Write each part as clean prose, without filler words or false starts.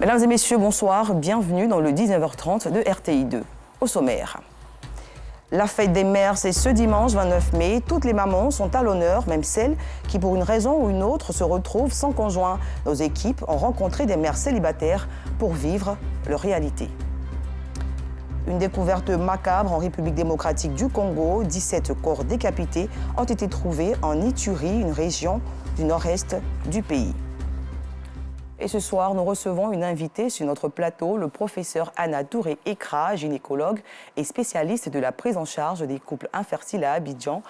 Mesdames et messieurs, bonsoir. Bienvenue dans le 19h30 de RTI 2. Au sommaire. La fête des mères, c'est ce dimanche 29 mai. Toutes les mamans sont à l'honneur, même celles qui, pour une raison ou une autre, se retrouvent sans conjoint. Nos équipes ont rencontré des mères célibataires pour vivre leur réalité. Une découverte macabre en République démocratique du Congo. 17 corps décapités ont été trouvés en Ituri, une région du nord-est du pays. Et ce soir, nous recevons une invitée sur notre plateau, le professeur Anna Touré-Ekra, gynécologue et spécialiste de la prise en charge des couples infertiles à Abidjan.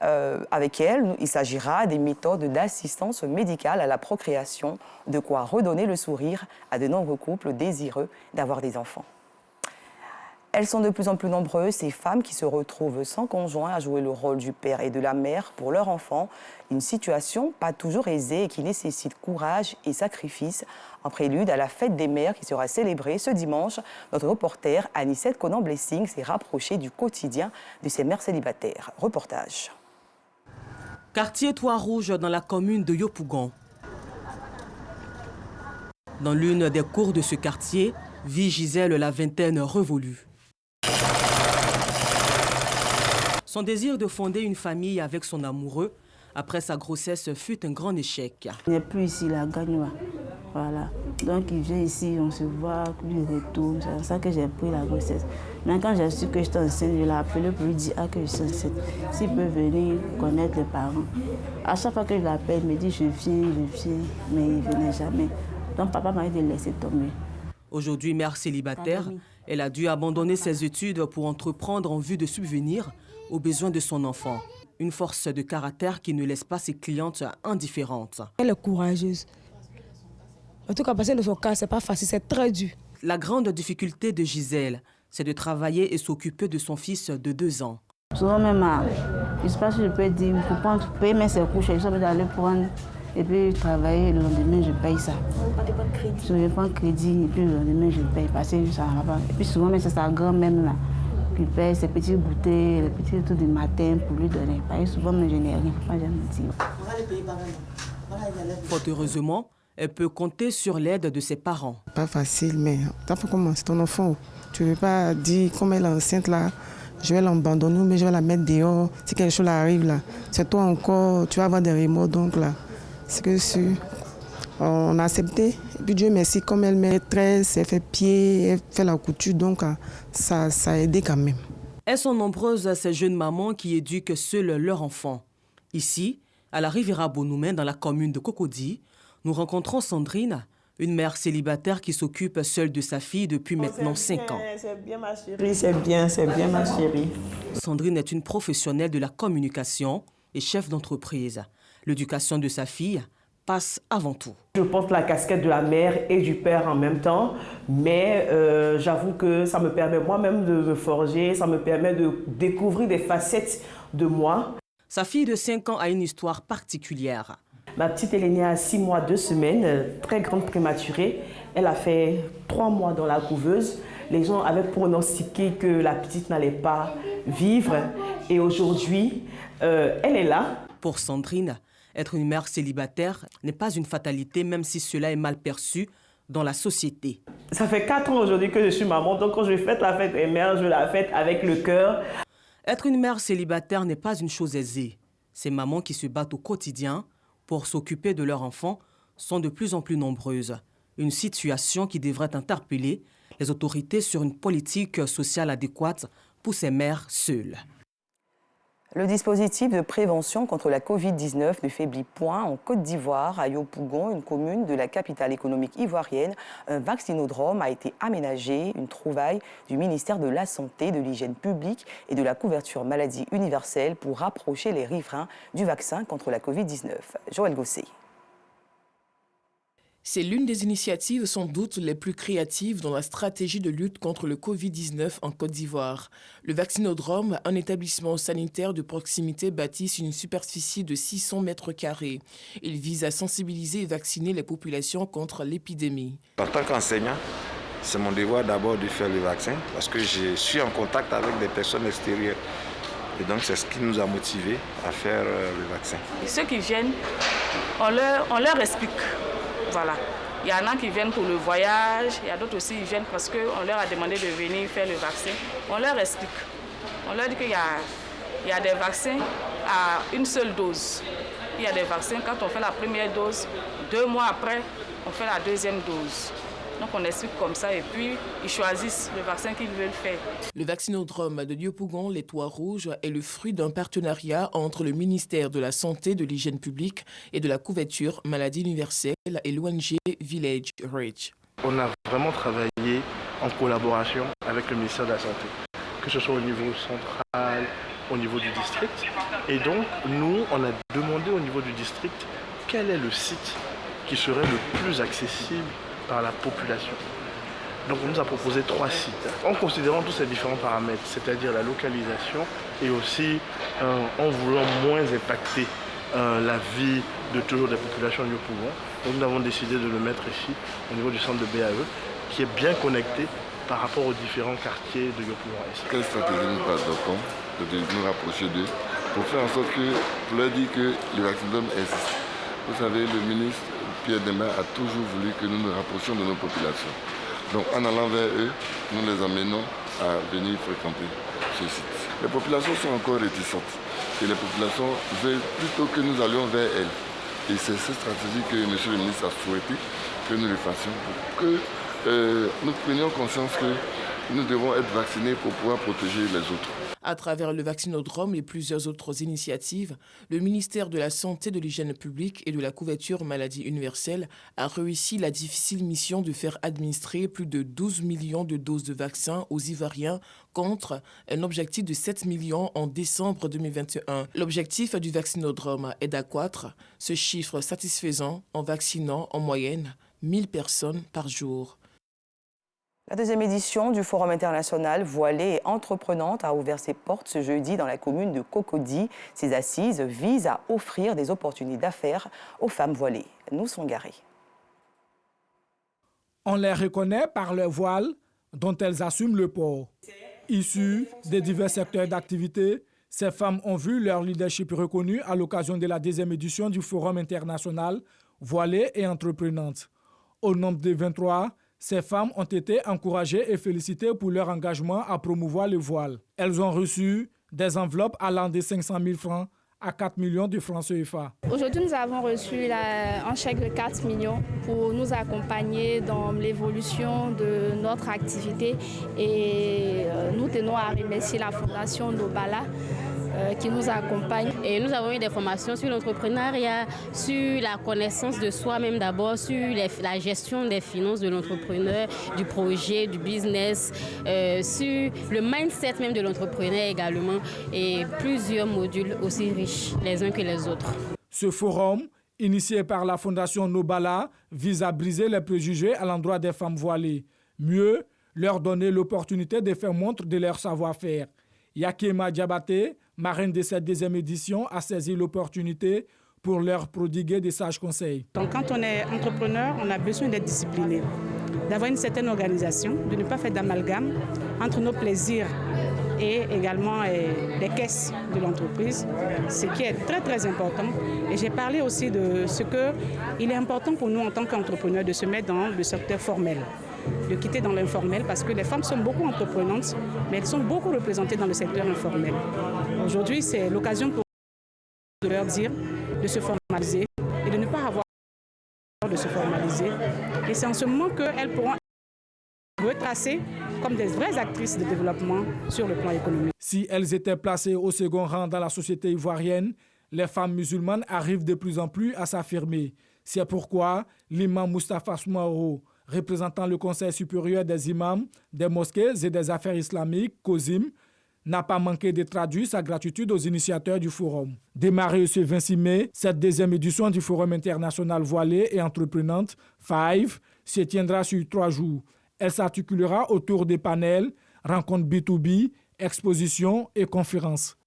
Avec elle, il s'agira des méthodes d'assistance médicale à la procréation, de quoi redonner le sourire à de nombreux couples désireux d'avoir des enfants. Elles sont de plus en plus nombreuses, ces femmes qui se retrouvent sans conjoint à jouer le rôle du père et de la mère pour leur enfant. Une situation pas toujours aisée et qui nécessite courage et sacrifice. En prélude à la fête des mères qui sera célébrée ce dimanche, notre reporter Anicette Conan-Blessing s'est rapprochée du quotidien de ces mères célibataires. Reportage. Quartier Trois-Rouges dans la commune de Yopougon. Dans l'une des cours de ce quartier, vit Gisèle, la vingtaine révolue. Son désir de fonder une famille avec son amoureux après sa grossesse fut un grand échec. Il n'est plus ici, la gagne. Voilà. Donc il vient ici, on se voit, lui retourne. C'est ça que j'ai pris la grossesse. Mais quand j'ai su que j'étais enceinte, je l'ai appelé pour lui dire que je suis enceinte. S'il peut venir connaître les parents. À chaque fois que je l'appelle, il me dit je viens, mais il ne venait jamais. Donc papa m'a dit de laisser tomber. Aujourd'hui mère célibataire, elle a dû abandonner ses études pour entreprendre en vue de subvenir aux besoins de son enfant. Une force de caractère qui ne laisse pas ses clientes indifférentes. Elle est courageuse. En tout cas, passer de son cas, c'est pas facile, c'est très dur. La grande difficulté de Gisèle, c'est de travailler et s'occuper de son fils de 2 ans. Souvent même, je ne sais pas si je peux dire, pour payer mes couches, je suis obligée d'aller prendre et puis travailler, le lendemain je paye ça. Je ne prends crédit et puis le lendemain je paye parce que ça va pas. Et puis souvent même c'est sa grand-mère là qui paye ses petites bouteilles, les petits trucs du matin pour lui donner. Parce que souvent même je n'ai rien, pas jamais dire. Fort heureusement, elle peut compter sur l'aide de ses parents. Pas facile, mais t'as fait comment? C'est ton enfant. Tu ne veux pas dire comme elle est enceinte là, je vais l'abandonner, mais je vais la mettre dehors. Si quelque chose arrive là, c'est toi encore, tu vas avoir des remords donc là. C'est que sûr. On a accepté. Et puis Dieu merci, comme elle maîtresse, elle fait pied, elle fait la couture, donc ça a aidé quand même. Elles sont nombreuses ces jeunes mamans qui éduquent seules leurs enfants. Ici, à la Riviera Bonoumen, dans la commune de Cocody, nous rencontrons Sandrine, une mère célibataire qui s'occupe seule de sa fille depuis maintenant 5 ans. C'est bien ma chérie, c'est bien ma chérie. Sandrine est une professionnelle de la communication et chef d'entreprise. L'éducation de sa fille passe avant tout. Je porte la casquette de la mère et du père en même temps, mais j'avoue que ça me permet moi-même de me forger, ça me permet de découvrir des facettes de moi. Sa fille de 5 ans a une histoire particulière. Ma petite, elle est née à 6 mois, 2 semaines, très grande prématurée. Elle a fait 3 mois dans la couveuse. Les gens avaient pronostiqué que la petite n'allait pas vivre. Et aujourd'hui, elle est là. Pour Sandrine, être une mère célibataire n'est pas une fatalité, même si cela est mal perçu dans la société. Ça fait 4 ans aujourd'hui que je suis maman, donc quand je fête la fête des mères, je la fête avec le cœur. Être une mère célibataire n'est pas une chose aisée. Ces mamans qui se battent au quotidien pour s'occuper de leurs enfants sont de plus en plus nombreuses. Une situation qui devrait interpeller les autorités sur une politique sociale adéquate pour ces mères seules. Le dispositif de prévention contre la Covid-19 ne faiblit point en Côte d'Ivoire. À Yopougon, une commune de la capitale économique ivoirienne, un vaccinodrome a été aménagé, une trouvaille du ministère de la Santé, de l'Hygiène publique et de la couverture maladie universelle pour rapprocher les riverains du vaccin contre la Covid-19. Joël Gosset. C'est l'une des initiatives sans doute les plus créatives dans la stratégie de lutte contre le Covid-19 en Côte d'Ivoire. Le vaccinodrome, un établissement sanitaire de proximité bâti sur une superficie de 600 mètres carrés. Il vise à sensibiliser et vacciner les populations contre l'épidémie. En tant qu'enseignant, c'est mon devoir d'abord de faire le vaccin parce que je suis en contact avec des personnes extérieures. Et donc c'est ce qui nous a motivés à faire le vaccin. Et ceux qui viennent, on leur explique. Voilà. Il y en a qui viennent pour le voyage, il y a d'autres aussi qui viennent parce qu'on leur a demandé de venir faire le vaccin. On leur explique. On leur dit qu'il y a des vaccins à une seule dose. Il y a des vaccins, quand on fait la première dose, 2 mois après, on fait la deuxième dose. Donc on explique comme ça et puis ils choisissent le vaccin qu'ils veulent faire. Le vaccinodrome de Yopougon, les Toits Rouges, est le fruit d'un partenariat entre le ministère de la Santé, de l'Hygiène publique et de la couverture maladie universelle et l'ONG Village Reach. On a vraiment travaillé en collaboration avec le ministère de la Santé, que ce soit au niveau central, au niveau du district. Et donc, nous, on a demandé au niveau du district quel est le site qui serait le plus accessible par la population. Donc on nous a proposé 3 sites, en considérant tous ces différents paramètres, c'est-à-dire la localisation et aussi en voulant moins impacter la vie de toujours des populations de Yopougon. Donc nous avons décidé de le mettre ici, au niveau du centre de BAE, qui est bien connecté par rapport aux différents quartiers de Yopougon-Est. Quelle stratégie nous adoptons de nous rapprocher d'eux pour faire en sorte que, pour leur dire que le vaccinodrome existe. Vous savez, le ministre Pierre Demba a toujours voulu que nous nous rapprochions de nos populations. Donc en allant vers eux, nous les amenons à venir fréquenter ce site. Les populations sont encore réticentes et les populations veulent plutôt que nous allions vers elles. Et c'est cette stratégie que M. le ministre a souhaité que nous le fassions pour que nous prenions conscience que nous devons être vaccinés pour pouvoir protéger les autres. À travers le vaccinodrome et plusieurs autres initiatives, le ministère de la Santé, de l'Hygiène publique et de la couverture maladie universelle a réussi la difficile mission de faire administrer plus de 12 millions de doses de vaccins aux Ivoiriens contre un objectif de 7 millions en décembre 2021. L'objectif du vaccinodrome est d'accroître ce chiffre satisfaisant en vaccinant en moyenne 1000 personnes par jour. La deuxième édition du Forum international Voilée et entreprenante a ouvert ses portes ce jeudi dans la commune de Cocody. Ces assises visent à offrir des opportunités d'affaires aux femmes voilées. Nous sommes garés. On les reconnaît par leur voile dont elles assument le port. Issues des divers secteurs d'activité, ces femmes ont vu leur leadership reconnu à l'occasion de la deuxième édition du Forum international Voilée et entreprenante. Au nombre de 23, ces femmes ont été encouragées et félicitées pour leur engagement à promouvoir le voile. Elles ont reçu des enveloppes allant de 500 000 francs à 4 millions de francs CFA. Aujourd'hui, nous avons reçu un chèque de 4 millions pour nous accompagner dans l'évolution de notre activité. Et nous tenons à remercier la Fondation Nobala qui nous accompagne. Et nous avons eu des formations sur l'entrepreneuriat, sur la connaissance de soi-même d'abord, sur la gestion des finances de l'entrepreneur, du projet, du business, sur le mindset même de l'entrepreneur également, et plusieurs modules aussi riches les uns que les autres. Ce forum, initié par la Fondation Nobala, vise à briser les préjugés à l'endroit des femmes voilées. Mieux, leur donner l'opportunité de faire montre de leur savoir-faire. Yakema Diabaté, marraine de cette deuxième édition, a saisi l'opportunité pour leur prodiguer des sages conseils. Donc quand on est entrepreneur, on a besoin d'être discipliné, d'avoir une certaine organisation, de ne pas faire d'amalgame entre nos plaisirs et également les caisses de l'entreprise, ce qui est très très important. Et j'ai parlé aussi de ce qu'il est important pour nous en tant qu'entrepreneurs de se mettre dans le secteur formel, de quitter dans l'informel, parce que les femmes sont beaucoup entreprenantes, mais elles sont beaucoup représentées dans le secteur informel. Aujourd'hui, c'est l'occasion pour de leur dire de se formaliser et de ne pas avoir peur de se formaliser. Et c'est en ce moment qu'elles pourront retracer comme des vraies actrices de développement sur le plan économique. Si elles étaient placées au second rang dans la société ivoirienne, les femmes musulmanes arrivent de plus en plus à s'affirmer. C'est pourquoi l'imam Moustapha Soumaoro, représentant le Conseil supérieur des imams, des mosquées et des affaires islamiques, COSIM, n'a pas manqué de traduire sa gratitude aux initiateurs du forum. Démarrée ce 26 mai, cette deuxième édition du Forum international voilée et entreprenante, FIVE, se tiendra sur 3 jours. Elle s'articulera autour des panels, rencontres B2B, expositions et conférences.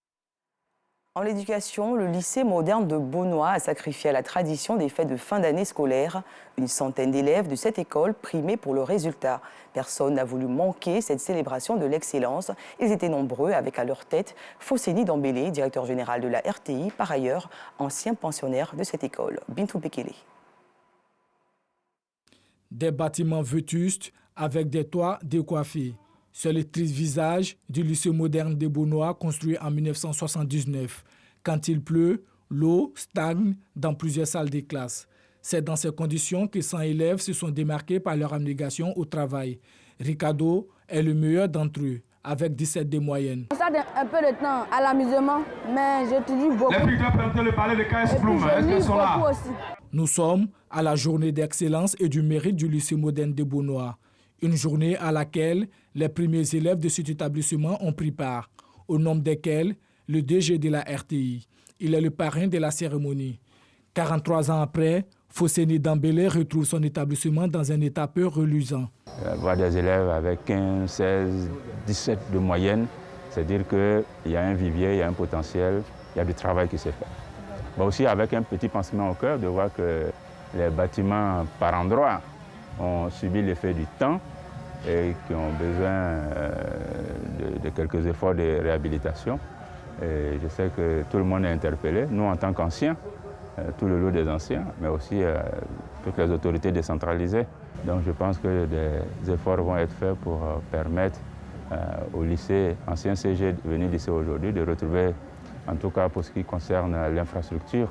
En l'éducation, le lycée moderne de Beaunois a sacrifié à la tradition des fêtes de fin d'année scolaire. Une centaine d'élèves de cette école primés pour le résultat. Personne n'a voulu manquer cette célébration de l'excellence. Ils étaient nombreux avec à leur tête Fosséni Dambélé, directeur général de la RTI, par ailleurs ancien pensionnaire de cette école. Bintou Bekele. Des bâtiments vétustes avec des toits décoiffés. C'est le triste visage du lycée moderne de Beaunois construit en 1979. Quand il pleut, l'eau stagne dans plusieurs salles de classe. C'est dans ces conditions que 100 élèves se sont démarqués par leur abnégation au travail. Ricardo est le meilleur d'entre eux, avec 17 de moyenne. Ça donne un peu de temps à l'amusement, mais j'étudie beaucoup. Les filles doivent le parler de KS Bloom. Est-ce qu'elles sont là? Nous sommes à la journée d'excellence et du mérite du lycée moderne de Beaunois. Une journée à laquelle les premiers élèves de cet établissement ont pris part, au nombre desquels le DG de la RTI. Il est le parrain de la cérémonie. 43 ans après, Fosséni Dambélé retrouve son établissement dans un état peu reluisant. Voir des élèves avec 15, 16, 17 de moyenne, c'est-à-dire qu'il y a un vivier, il y a un potentiel, il y a du travail qui s'est fait. Mais aussi avec un petit pincement au cœur de voir que les bâtiments par endroits ont subi l'effet du temps et qui ont besoin de quelques efforts de réhabilitation. Et je sais que tout le monde est interpellé, nous en tant qu'anciens, tout le lot des anciens, mais aussi toutes les autorités décentralisées. Donc je pense que des efforts vont être faits pour permettre au lycée, ancien CG venu lycée aujourd'hui, de retrouver, en tout cas pour ce qui concerne l'infrastructure,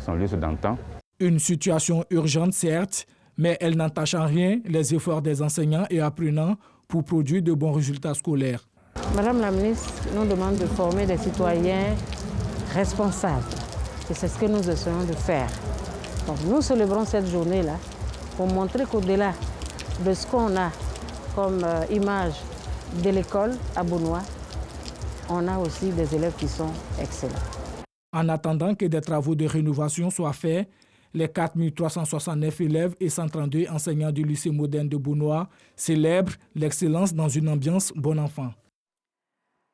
son lustre d'antan. Une situation urgente certes, mais elle n'entache en rien les efforts des enseignants et apprenants pour produire de bons résultats scolaires. Madame la ministre nous demande de former des citoyens responsables. Et c'est ce que nous essayons de faire. Donc nous célébrons cette journée-là pour montrer qu'au-delà de ce qu'on a comme image de l'école à Beaunois, on a aussi des élèves qui sont excellents. En attendant que des travaux de rénovation soient faits, les 4369 élèves et 132 enseignants du lycée moderne de Beaunois célèbrent l'excellence dans une ambiance bon enfant.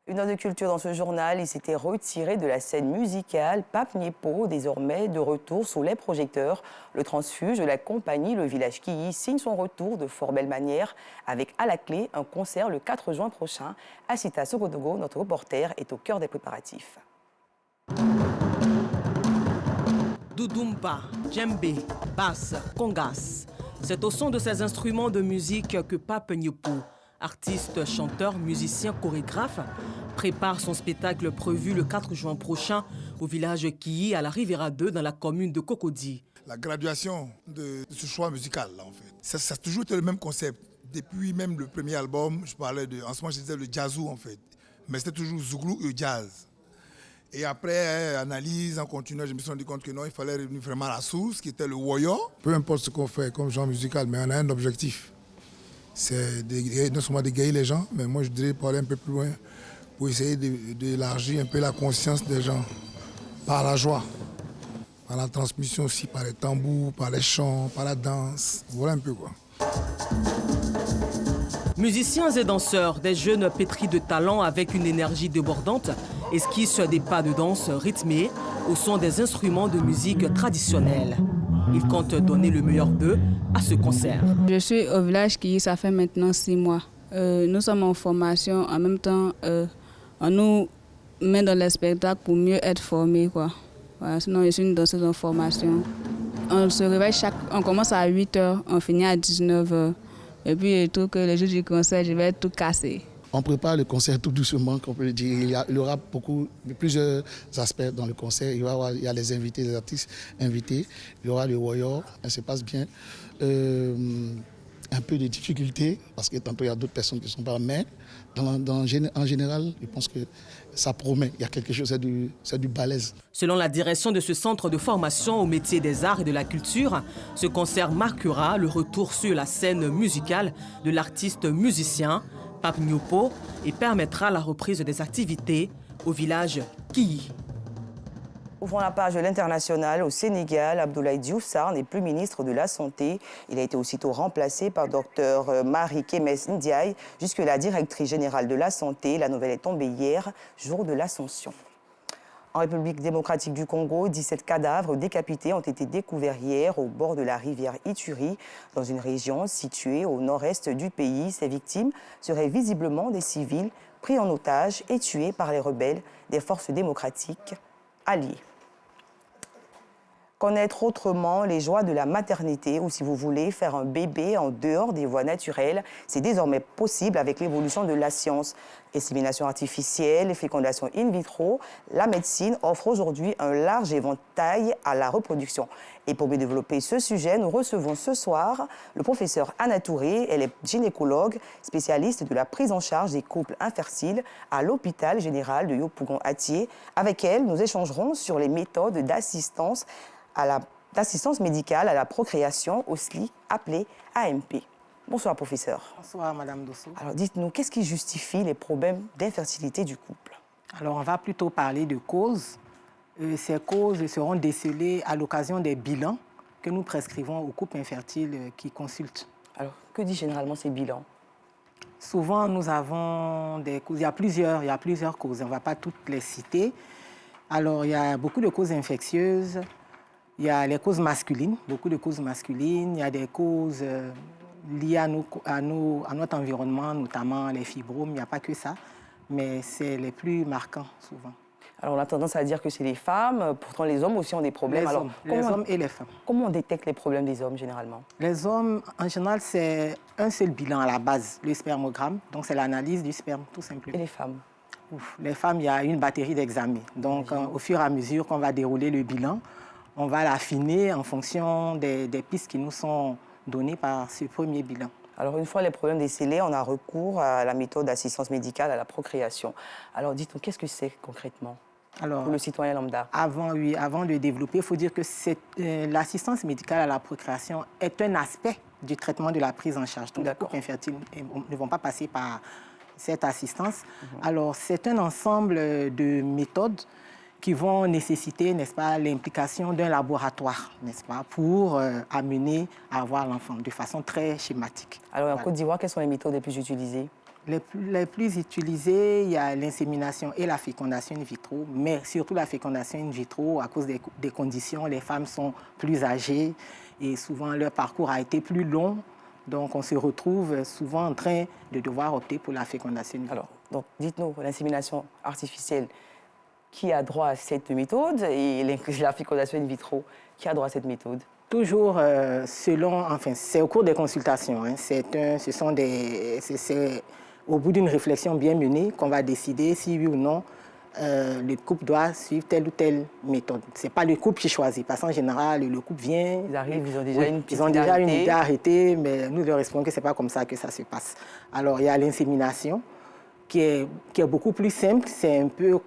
Une heure de culture dans ce journal, il s'était retiré de la scène musicale. Pape Niepo, désormais de retour sous les projecteurs. Le transfuge de la compagnie Le Village Quilly signe son retour de fort belle manière avec à la clé un concert le 4 juin prochain. Asita Sogodogo, notre reporter, est au cœur des préparatifs. Doudoumba, djembé, basse, congas. C'est au son de ces instruments de musique que Pape Niepo, artiste, chanteur, musicien, chorégraphe, prépare son spectacle prévu le 4 juin prochain au village Quilly, à la Riviera 2, dans la commune de Cocody. La graduation de ce choix musical, là, en fait, ça a toujours été le même concept. Depuis même le premier album, je parlais de, en ce moment je disais le jazzou, en fait, mais c'était toujours Zouglou et jazz. Et après, analyse, en continuant, je me suis rendu compte que non, il fallait revenir vraiment à la source, qui était le woyo. Peu importe ce qu'on fait comme genre musical, mais on a un objectif. C'est non seulement d'égayer les gens, mais moi je dirais pour aller un peu plus loin, pour essayer d'élargir un peu la conscience des gens par la joie, par la transmission aussi, par les tambours, par les chants, par la danse. Voilà un peu quoi. Musiciens et danseurs, des jeunes pétris de talent avec une énergie débordante, esquissent des pas de danse rythmés au son des instruments de musique traditionnels. Ils comptent donner le meilleur d'eux à ce concert. Je suis au village Quilly, ça fait maintenant 6 mois. Nous sommes en formation, en même temps, on nous met dans les spectacles pour mieux être formés, quoi. Voilà, sinon, je suis une danseuse en formation. On se réveille on commence à 8h, on finit à 19h. Et puis, tout que le jour du concert, je vais être tout cassé. On prépare le concert tout doucement, comme on peut le dire. Il y aura plusieurs aspects dans le concert. Il y a les invités, les artistes invités. Il y aura le warrior, ça se passe bien. Un peu de difficultés, parce que tantôt il y a d'autres personnes qui ne sont pas. Mais en général, je pense que ça promet. Il y a quelque chose, c'est du balèze. Selon la direction de ce centre de formation au métier des arts et de la culture, ce concert marquera le retour sur la scène musicale de l'artiste musicien Pape Niepo et permettra la reprise des activités au village Quilly. Ouvrons la page de l'international au Sénégal. Abdoulaye Diouf Sarr n'est plus ministre de la Santé. Il a été aussitôt remplacé par Dr Marie Kémesse Ndiaye, jusque-là directrice générale de la Santé. La nouvelle est tombée hier, jour de l'Ascension. En République démocratique du Congo, 17 cadavres décapités ont été découverts hier au bord de la rivière Ituri, dans une région située au nord-est du pays. Ces victimes seraient visiblement des civils pris en otage et tués par les rebelles des forces démocratiques alliées. connaître autrement les joies de la maternité ou si vous voulez faire un bébé en dehors des voies naturelles, c'est désormais possible avec l'évolution de la science. Insémination artificielle, fécondation in vitro, la médecine offre aujourd'hui un large éventail à la reproduction. Et pour mieux développer ce sujet, nous recevons ce soir le professeur Anna Touré. Elle est gynécologue, spécialiste de la prise en charge des couples infertiles à l'hôpital général de Yopougon-Atié. Avec elle, nous échangerons sur les méthodes d'assistance médicale à la procréation, aussi appelée AMP. Bonsoir, professeur. Bonsoir, Madame Dosso. Alors, dites-nous, qu'est-ce qui justifie les problèmes d'infertilité du couple? Alors, on va plutôt parler de causes. Ces causes seront décelées à l'occasion des bilans que nous prescrivons aux couples infertiles qui consultent. Alors, que dit généralement ces bilans? Souvent, nous avons des causes. Il y a plusieurs causes. On ne va pas toutes les citer. Alors, il y a beaucoup de causes infectieuses. Il y a les causes masculines, beaucoup de causes masculines. Il y a des causes liées à notre environnement, notamment les fibromes. Il n'y a pas que ça, mais c'est les plus marquants souvent. Alors, on a tendance à dire que c'est les femmes. Pourtant, les hommes aussi ont des problèmes. Les hommes et les femmes. Comment on détecte les problèmes des hommes, généralement? Les hommes, en général, c'est un seul bilan à la base, le spermogramme. Donc, c'est l'analyse du sperme, tout simplement. Et les femmes? Les femmes, il y a une batterie d'examens. Donc, au fur et à mesure qu'on va dérouler le bilan, on va l'affiner en fonction des pistes qui nous sont données par ce premier bilan. Alors, une fois les problèmes décelés, on a recours à la méthode d'assistance médicale à la procréation. Alors, dites-nous, qu'est-ce que c'est concrètement pour le citoyen lambda? Avant de développer, il faut dire que l'assistance médicale à la procréation est un aspect du traitement de la prise en charge. Donc, les couples infertiles ne vont pas passer par cette assistance. Alors, c'est un ensemble de méthodes qui vont nécessiter, n'est-ce pas, l'implication d'un laboratoire, n'est-ce pas, pour amener à avoir l'enfant de façon très schématique. Alors, en Côte d'Ivoire, quelles sont les méthodes les plus utilisées? Les plus utilisées, il y a l'insémination et la fécondation in vitro, mais surtout la fécondation in vitro, à cause des conditions, les femmes sont plus âgées et souvent leur parcours a été plus long. Donc, on se retrouve souvent en train de devoir opter pour la fécondation in vitro. Alors, donc, dites-nous, l'insémination artificielle, qui a droit à cette méthode, et la fécondation in vitro, qui a droit à cette méthode? Toujours c'est au cours des consultations. Hein, c'est au bout d'une réflexion bien menée qu'on va décider si oui ou non le couple doit suivre telle ou telle méthode. Ce n'est pas le couple qui choisit, parce qu'en général, le couple vient... Ils arrivent, ils ont déjà une idée arrêtée, mais nous leur expliquons que ce n'est pas comme ça que ça se passe. Alors, il y a l'insémination, qui est beaucoup plus simple. C'est un peu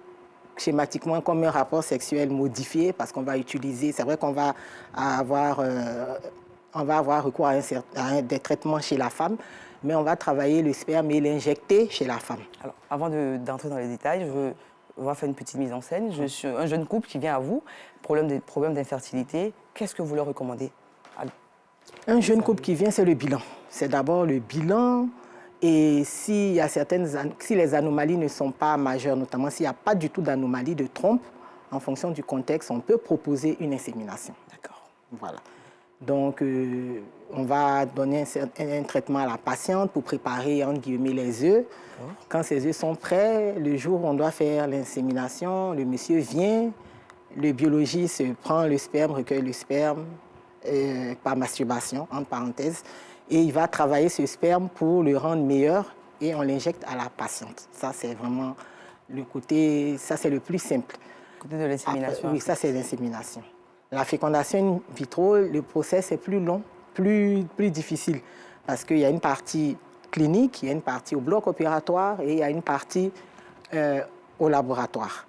schématiquement comme un rapport sexuel modifié, parce qu'on va utiliser... C'est vrai qu'on va avoir recours à des traitements chez la femme, mais on va travailler le sperme et l'injecter chez la femme. Alors, avant d'entrer dans les détails, on va faire une petite mise en scène. Je suis un jeune couple qui vient à vous, problème d'infertilité. Qu'est-ce que vous leur recommandez? Un jeune couple qui vient, c'est le bilan. C'est d'abord le bilan. Et si les anomalies ne sont pas majeures, notamment s'il n'y a pas du tout d'anomalie de trompe, en fonction du contexte, on peut proposer une insémination. D'accord. Voilà. Donc, on va donner un traitement à la patiente pour préparer, entre guillemets, les œufs. Quand ces œufs sont prêts, le jour où on doit faire l'insémination, le monsieur vient, le biologiste prend le sperme, recueille le sperme par masturbation, entre parenthèses, et il va travailler ce sperme pour le rendre meilleur et on l'injecte à la patiente. Ça, c'est vraiment le côté, ça c'est le plus simple. Côté de l'insémination. Oui, ça c'est l'insémination. La fécondation in vitro, le process est plus long, plus difficile, parce qu'il y a une partie clinique, il y a une partie au bloc opératoire et il y a une partie au laboratoire.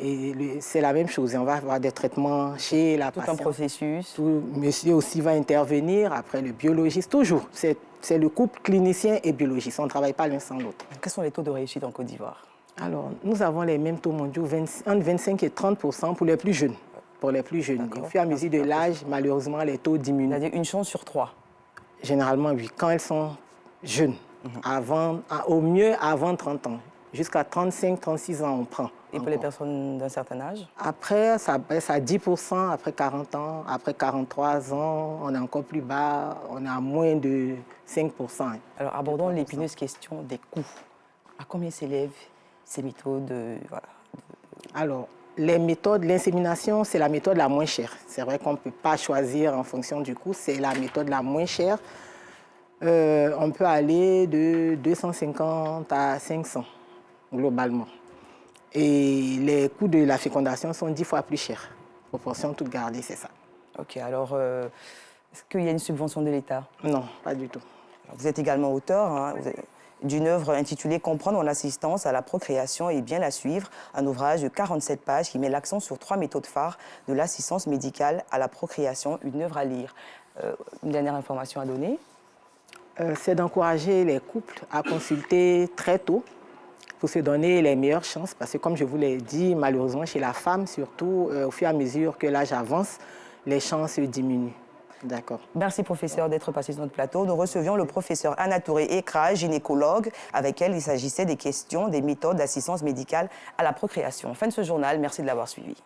Et c'est la même chose, on va avoir des traitements chez la patiente. Tout un processus. Monsieur aussi va intervenir, après le biologiste, toujours. C'est le couple clinicien et biologiste, on ne travaille pas l'un sans l'autre. Quels sont les taux de réussite en Côte d'Ivoire? Alors, nous avons les mêmes taux mondiaux, entre 25 et 30% pour les plus jeunes. Pour les plus jeunes. Au fur et à mesure de l'âge, malheureusement, les taux diminuent. C'est-à-dire une chance sur 3? Généralement, oui. Quand elles sont jeunes, au mieux avant 30 ans. Jusqu'à 35, 36 ans, on prend. Et pour les personnes d'un certain âge? Après, ça baisse à 10%, après 40 ans, après 43 ans, on est encore plus bas, on est à moins de 5%. Alors, abordons l'épineuse question des coûts. À combien s'élèvent ces méthodes? Alors, Les méthodes, l'insémination, c'est la méthode la moins chère. C'est vrai qu'on ne peut pas choisir en fonction du coût, c'est la méthode la moins chère. On peut aller de 250 à 500 globalement. Et les coûts de la fécondation sont 10 fois plus chers. Proportion toute gardée, c'est ça. Ok, alors est-ce qu'il y a une subvention de l'État? Non, pas du tout. Vous êtes également auteur d'une œuvre intitulée « Comprendre mon assistance à la procréation et bien la suivre », un ouvrage de 47 pages qui met l'accent sur 3 méthodes phares de l'assistance médicale à la procréation, une œuvre à lire. Une dernière information à donner? C'est d'encourager les couples à consulter très tôt pour se donner les meilleures chances, parce que comme je vous l'ai dit, malheureusement chez la femme, surtout au fur et à mesure que l'âge avance, les chances diminuent. D'accord. Merci, professeur, d'être passé sur notre plateau. Nous recevions le professeur Anna Touré-Ekra, gynécologue. Avec elle, il s'agissait des questions, des méthodes d'assistance médicale à la procréation. Fin de ce journal. Merci de l'avoir suivi.